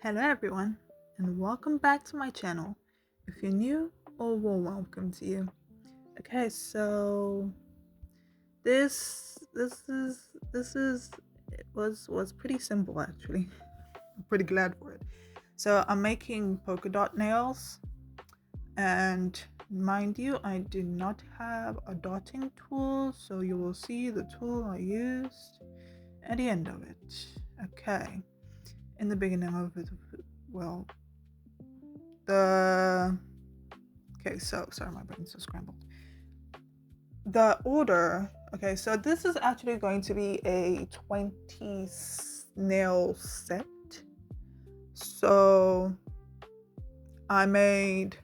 Hello everyone and welcome back to my channel. If you're new, welcome to you. Okay, so this is it was pretty simple actually. I'm pretty glad for it. So I'm making polka dot nails, and mind you, I do not have a dotting tool, so you will see the tool I used at the end of it. Okay. In the beginning of it, well, the okay, so sorry, my brain's so scrambled. The order, okay, so this is actually going to be a 20 nail set. So I made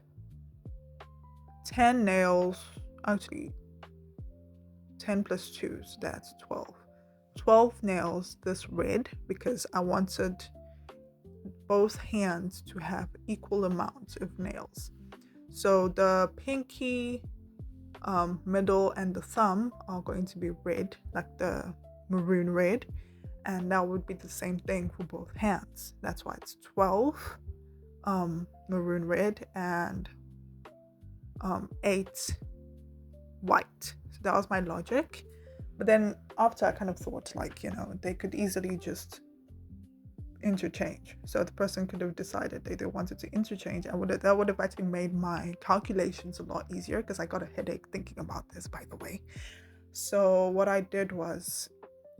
10 nails, actually 10 plus 2, so that's 12. 12 nails this red because I wanted both hands to have equal amounts of nails. So the pinky, middle, and the thumb are going to be red, like the maroon red, and that would be the same thing for both hands. That's why it's 12 maroon red and 8 white. So that was my logic. But then after I kind of thought, like, they could easily just interchange. So the person could have decided they wanted to interchange, and that would have actually made my calculations a lot easier, because I got a headache thinking about this, by the way. So what I did was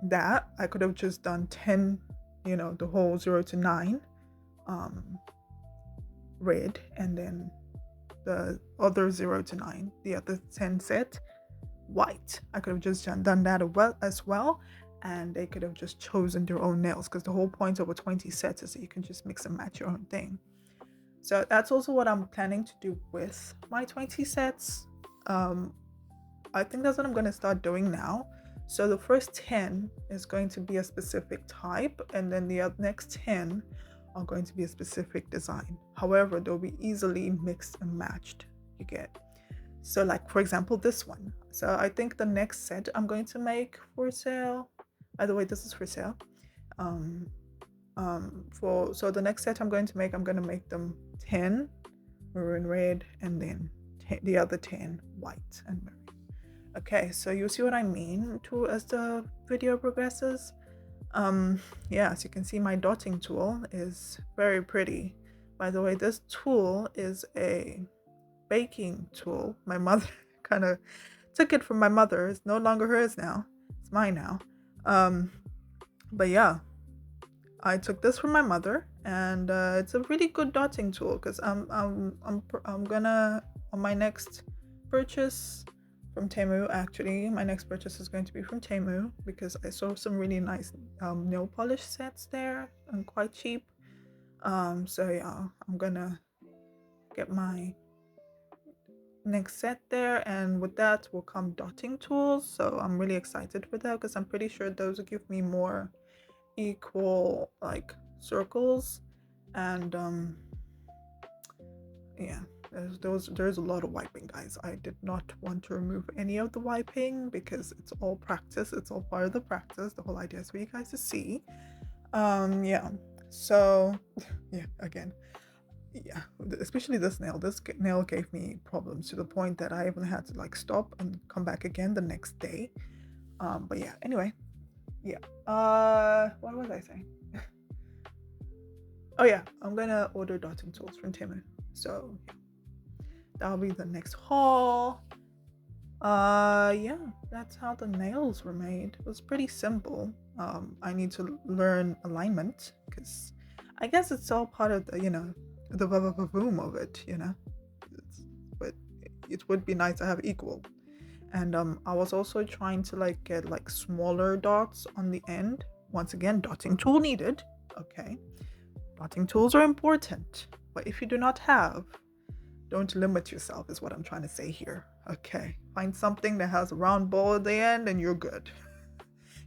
that I could have just done 10, the whole 0 to 9 red, and then the other 0 to 9, the other 10 set white. I could have just done that as well, and they could have just chosen their own nails, because the whole point of a 20 sets is that you can just mix and match your own thing. So that's also what I'm planning to do with my 20 sets. I think that's what I'm going to start doing now. So the first 10 is going to be a specific type, and then the next 10 are going to be a specific design. However, they'll be easily mixed and matched, you get. So like, for example, this one. So I think the next set I'm going to make for sale, by the way, this is for sale. So the next set I'm going to make them 10 maroon red, and then the other 10 white and maroon. Okay, so you see what I mean as the video progresses. Yeah, as you can see, my dotting tool is very pretty. By the way, this tool is a baking tool. My mother kind of took it from my mother. It's no longer hers now. It's mine now. But yeah, I took this from my mother, and it's a really good dotting tool, because I'm gonna, on my next purchase from Temu, actually my next purchase is going to be from Temu, because I saw some really nice nail polish sets there and quite cheap. So yeah, I'm gonna get my next set there, and with that will come dotting tools. So I'm really excited for that, because I'm pretty sure those will give me more equal like circles. And yeah, there's a lot of wiping, guys. I did not want to remove any of the wiping, because it's all practice. It's all part of the practice. The whole idea is for you guys to see. Yeah, so yeah, again, yeah, especially this nail gave me problems, to the point that I even had to like stop and come back again the next day. But yeah, anyway, yeah, what was I saying? Oh yeah, I'm gonna order dotting tools from Temu, so yeah, that'll be the next haul. Yeah, that's how the nails were made. It was pretty simple. I need to learn alignment, because I guess it's all part of the boom of it, but it would be nice to have equal. And I was also trying to like get like smaller dots on the end. Once again, dotting tool needed. Okay, dotting tools are important, but if you do not have, don't limit yourself, is what I'm trying to say here. Okay, find something that has a round ball at the end, and you're good.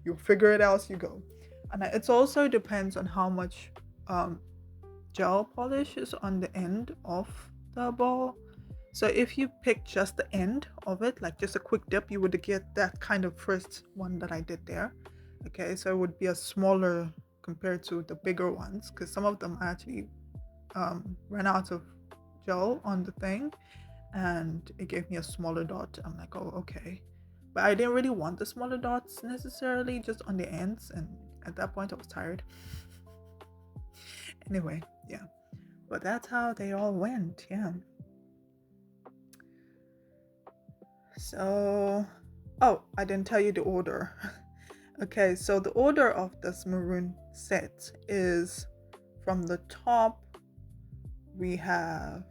You'll figure it out as you go. And it also depends on how much gel polish is on the end of the ball. So if you pick just the end of it, like just a quick dip, you would get that kind of first one that I did there. Okay, so it would be a smaller compared to the bigger ones, because some of them actually ran out of gel on the thing and it gave me a smaller dot. I'm like, oh, okay. But I didn't really want the smaller dots necessarily, just on the ends. And at that point, I was tired. Anyway, yeah. But that's how they all went, yeah. So, oh, I didn't tell you the order. Okay, so the order of this maroon set is from the top, we have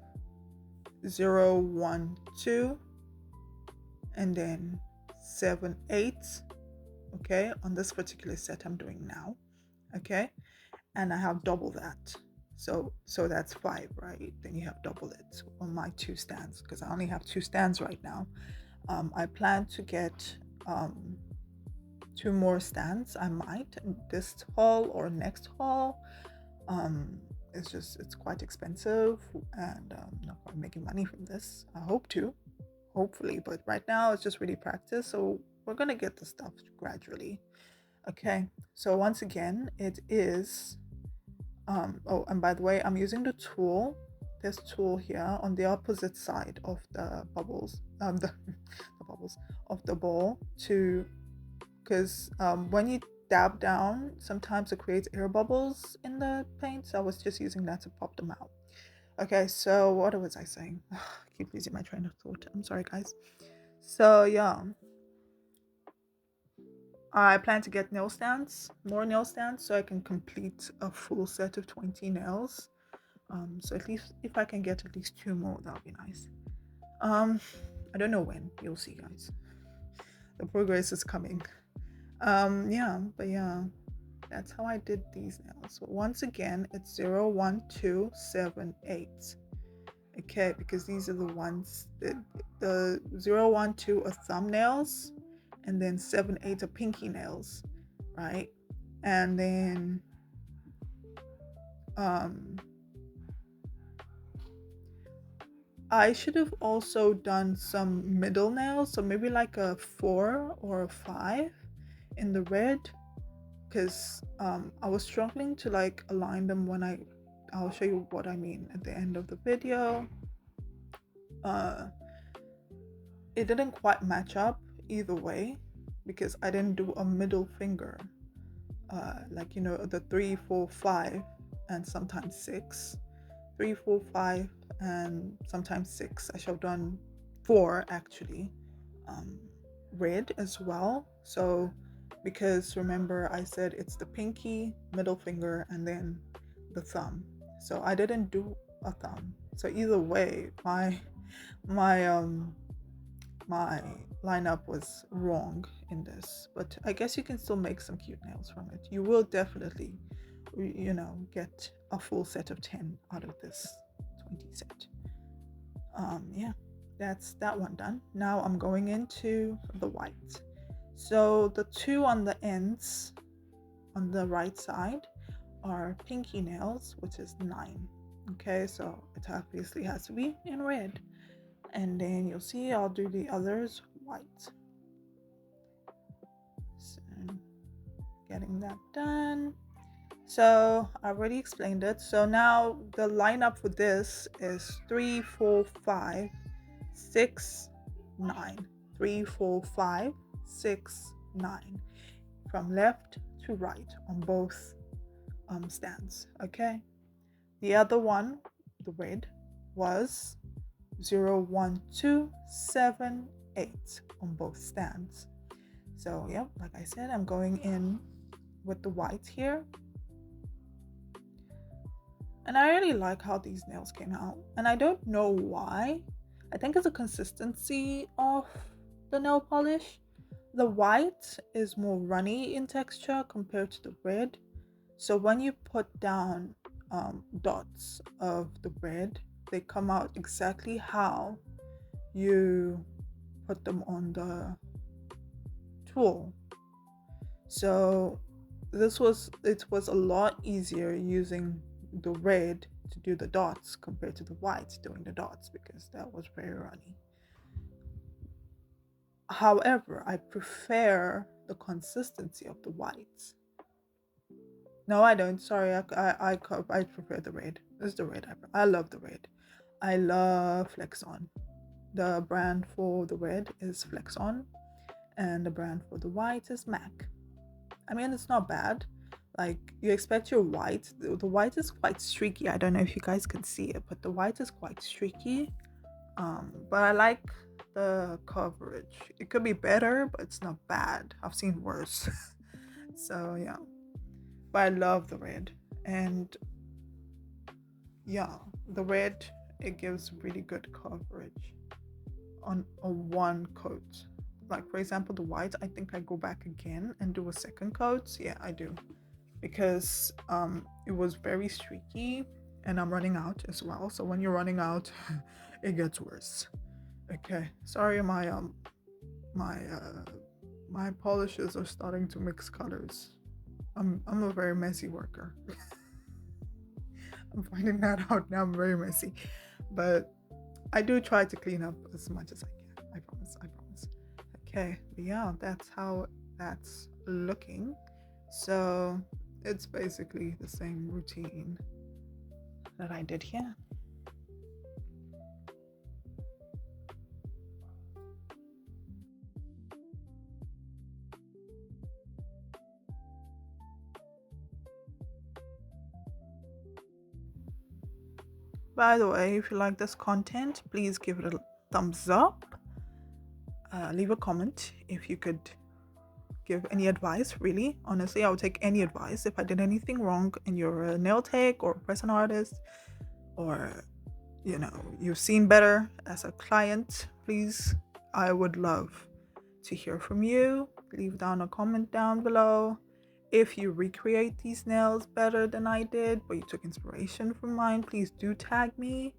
0, 1, 2, and then 7, 8. Okay, on this particular set I'm doing now. Okay, and I have double that. So that's 5, right? Then you have double it on my 2 stands, because I only have 2 stands right now. I plan to get 2 more stands. I might this haul or next haul. It's quite expensive, and I'm not quite making money from this. I hope to, hopefully, but right now it's just really practice. So we're gonna get the stuff gradually. Okay, so once again, it is oh, and by the way, I'm using this tool here on the opposite side of the bubbles, the bubbles of the ball, because when you dab down, sometimes it creates air bubbles in the paint. So I was just using that to pop them out. Okay, so what was I saying? I keep losing my train of thought. I'm sorry, guys. So yeah, I plan to get more nail stands, so I can complete a full set of 20 nails. So at least if I can get at least 2 more, that would be nice. I don't know when. You'll see, guys. The progress is coming. Yeah, but yeah, that's how I did these nails. So once again, it's 0, 1, 2, 7, 8. Okay, because these are the ones that the 0, 1, 2 are thumbnails, and then 7, 8 are pinky nails, right? And then I should have also done some middle nails, so maybe like a 4 or a 5 in the red, because I was struggling to like align them when I'll show you what I mean at the end of the video. It didn't quite match up either way, because I didn't do a middle finger, like, you know, the 3, 4, 5 and sometimes 6, 3, 4, 5 and sometimes 6. I should have done 4 actually, red as well. So because remember I said it's the pinky, middle finger, and then the thumb. So I didn't do a thumb. So either way, my lineup was wrong in this, but I guess you can still make some cute nails from it. You will definitely, you know, get a full set of 10 out of this 20 set. Yeah, that's that one done. Now I'm going into the white. So the 2 on the ends on the right side are pinky nails, which is 9. Okay, so it obviously has to be in red. And then you'll see I'll do the others white. So getting that done. So I already explained it. So now the lineup for this is 3, 4, 5, 6, 9. 3, 4, 5, 6, 9. From left to right on both stands. Okay. The other one, the red, was 0, 1, 2, 7, 8 on both stands. So yeah, like I said, I'm going in with the white here. And I really like how these nails came out. And I don't know why. I think it's a consistency of the nail polish. The white is more runny in texture compared to the red. So when you put down dots of the red, they come out exactly how you put them on the tool. So it was a lot easier using the red to do the dots compared to the white doing the dots, because that was very runny. However, I prefer the consistency of the whites. No, I don't. Sorry, I prefer the red. It's the red. I love the red. I love Flex On. The brand for the red is Flex On, and the brand for the white is MAC. I mean, it's not bad. Like, you expect your white. The white is quite streaky. I don't know if you guys can see it, but the white is quite streaky. But I like the coverage. It could be better, but it's not bad. I've seen worse. So yeah. But I love the red. And yeah, the red, it gives really good coverage on a one coat. Like, for example, the white, I think I go back again and do a second coat. Yeah, I do, because it was very streaky, and I'm running out as well. So when you're running out, it gets worse. Okay, sorry, my my polishes are starting to mix colors. I'm a very messy worker. I'm finding that out now. I'm very messy, but I do try to clean up as much as I can. I promise. I promise. Okay, but yeah, that's how that's looking. So it's basically the same routine that I did here. By the way, if you like this content, please give it a thumbs up. Leave a comment if you could give any advice. Really, honestly, I would take any advice. If I did anything wrong and you're a nail tech or a person artist, or you've seen better as a client, please, I would love to hear from you. Leave down a comment down below. If you recreate these nails better than I did, but you took inspiration from mine, please do tag me.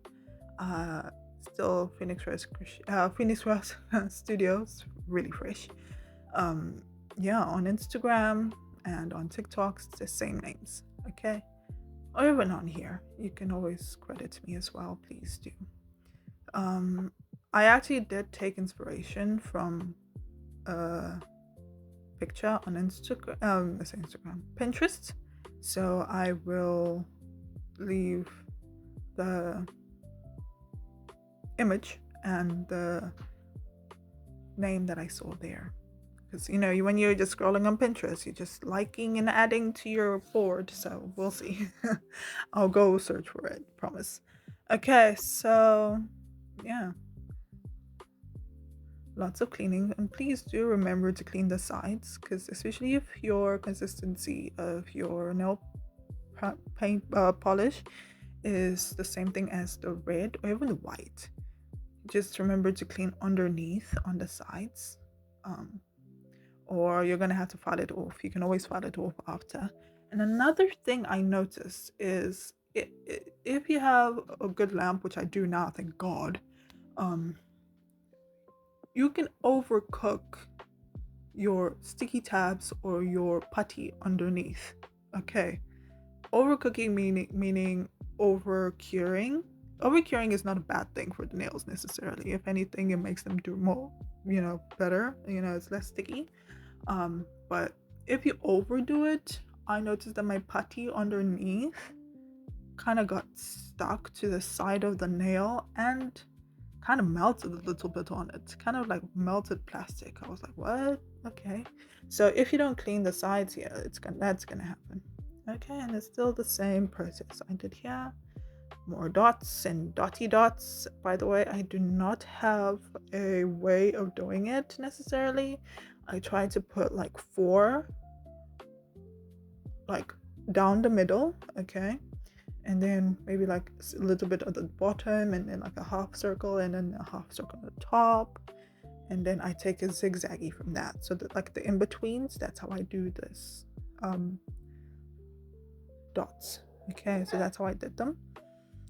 Still Phoenix Rest Studios, really fresh. Yeah, on Instagram and on TikTok, it's the same names. Okay, or even on here, you can always credit me as well. Please do. I actually did take inspiration from a picture on Instagram, Pinterest. So I will leave the image and the name that I saw there. Because when you're just scrolling on Pinterest, you're just liking and adding to your board. So we'll see. I'll go search for it, promise. Okay, so yeah, lots of cleaning, and please do remember to clean the sides, because especially if your consistency of your nail paint polish is the same thing as the red or even the white, just remember to clean underneath on the sides, or you're gonna have to file it off. You can always file it off after. And another thing I noticed is if you have a good lamp, which I do now, thank God, you can overcook your sticky tabs or your putty underneath. Okay, overcooking meaning over curing. Over curing is not a bad thing for the nails necessarily. If anything, it makes them do more, better. It's less sticky. But if you overdo it, I noticed that my putty underneath kind of got stuck to the side of the nail and kind of melted a little bit on it, kind of like melted plastic. I was like, what? Okay, so if you don't clean the sides here, that's gonna happen. Okay, and it's still the same process I did here. More dots and dotty dots. By the way, I do not have a way of doing it necessarily. I try to put like 4 like down the middle, okay, and then maybe like a little bit at the bottom, and then like a half circle, and then a half circle at the top, and then I take a zigzaggy from that, so that like the in-betweens, that's how I do this dots. Okay, so that's how I did them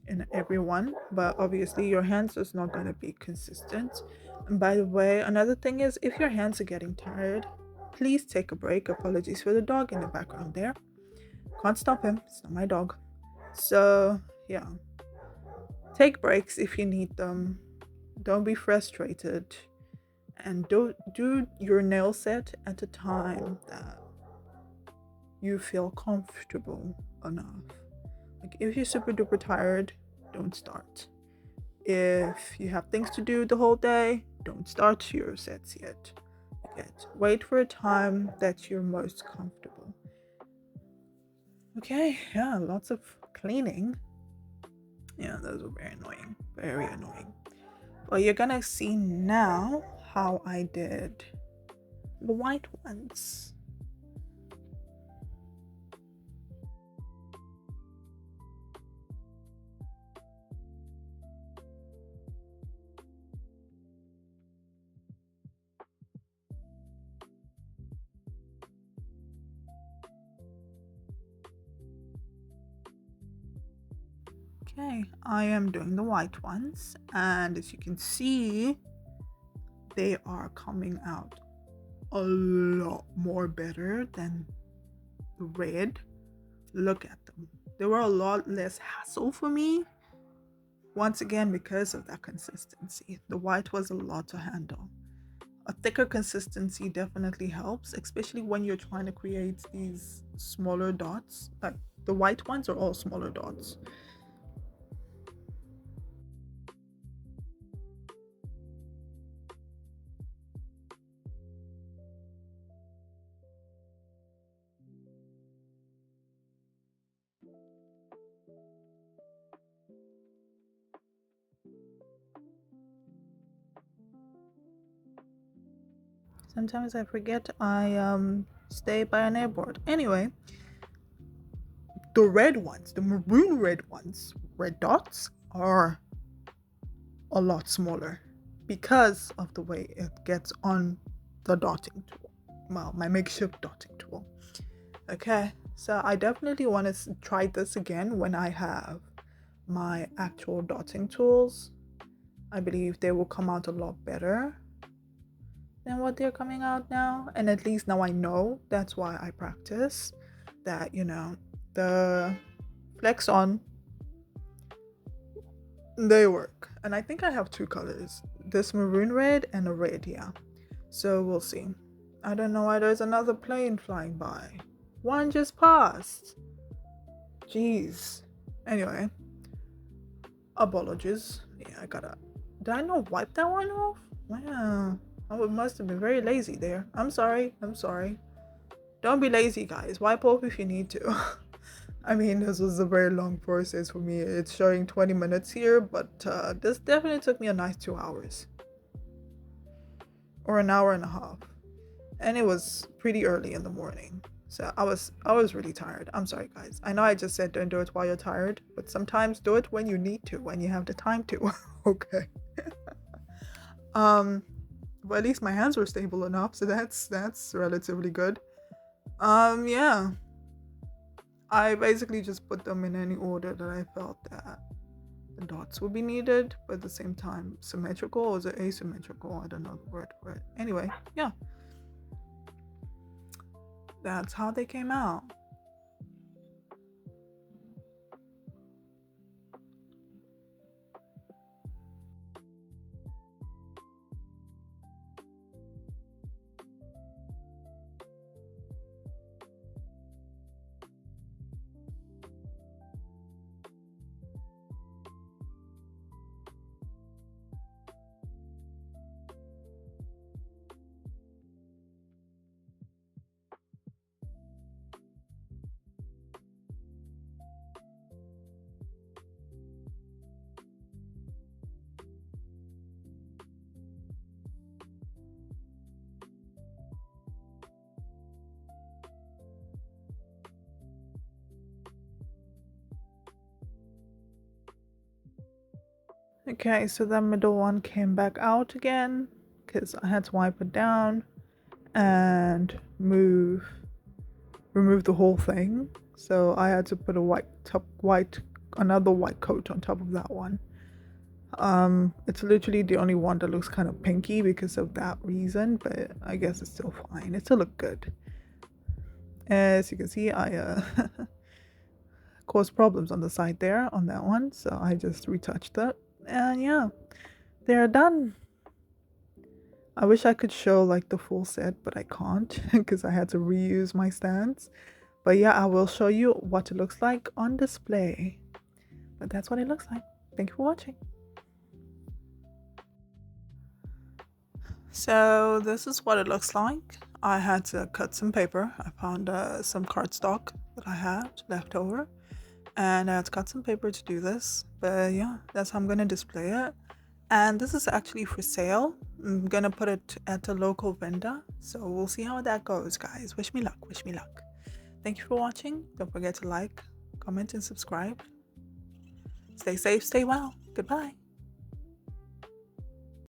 in every one, but obviously your hands is not going to be consistent. And by the way, another thing is, if your hands are getting tired, please take a break. Apologies for the dog in the background there. Can't stop him, it's not my dog. So yeah, take breaks if you need them. Don't be frustrated, and don't do your nail set at a time that you feel comfortable enough. Like if you're super duper tired, don't start. If you have things to do the whole day, don't start your sets yet. Wait for a time that you're most comfortable. Okay, yeah, lots of cleaning. Yeah, those were very annoying. Very annoying. Well, you're gonna see now how I did the white ones. Okay, I am doing the white ones, and as you can see, they are coming out a lot more better than the red. Look at them. They were a lot less hassle for me. Once again, because of that consistency. The white was a lot to handle. A thicker consistency definitely helps, especially when you're trying to create these smaller dots. Like the white ones are all smaller dots. Sometimes I forget I stay by an airport. Anyway, the red ones, the maroon red ones, red dots, are a lot smaller because of the way it gets on the dotting tool. Well, my makeshift dotting tool. Okay, so I definitely want to try this again when I have my actual dotting tools. I believe they will come out a lot better than what they're coming out now. And at least now I know that's why I practice that, the flex on, they work. And I think I have two colors, this maroon red and a red, yeah. So we'll see. I don't know why there's another plane flying by. One just passed. Jeez. Anyway, apologies. Yeah, I gotta. Did I not wipe that one off? Wow. I must have been very lazy there. I'm sorry. I'm sorry. Don't be lazy, guys. Wipe off if you need to. I mean, this was a very long process for me. It's showing 20 minutes here, but this definitely took me a nice 2 hours. Or an hour and a half. And it was pretty early in the morning. So I was really tired. I'm sorry, guys. I know I just said don't do it while you're tired, but sometimes do it when you need to, when you have the time to. Okay. But at least my hands were stable enough, so that's relatively good. Yeah. I basically just put them in any order that I felt that the dots would be needed, but at the same time symmetrical, or is it asymmetrical? I don't know the word for it. Anyway, yeah. That's how they came out. Okay, so the middle one came back out again because I had to wipe it down and remove the whole thing. So I had to put another white coat on top of that one. It's literally the only one that looks kind of pinky because of that reason, but I guess it's still fine. It still looked good. As you can see, I caused problems on the side there on that one, so I just retouched that. And yeah, they're done. I wish I could show like the full set, but I can't because I had to reuse my stands. But yeah, I will show you what it looks like on display. But that's what it looks like. Thank you for watching. So this is what it looks like. I had to cut some paper. I found some cardstock that I had left over, and I had to cut some paper to do this. But yeah, that's how I'm gonna display it. And this is actually for sale. I'm gonna put it at a local vendor, so we'll see how that goes, guys. Wish me luck. Wish me luck. Thank you for watching. Don't forget to like, comment, and subscribe. Stay safe, stay well. Goodbye.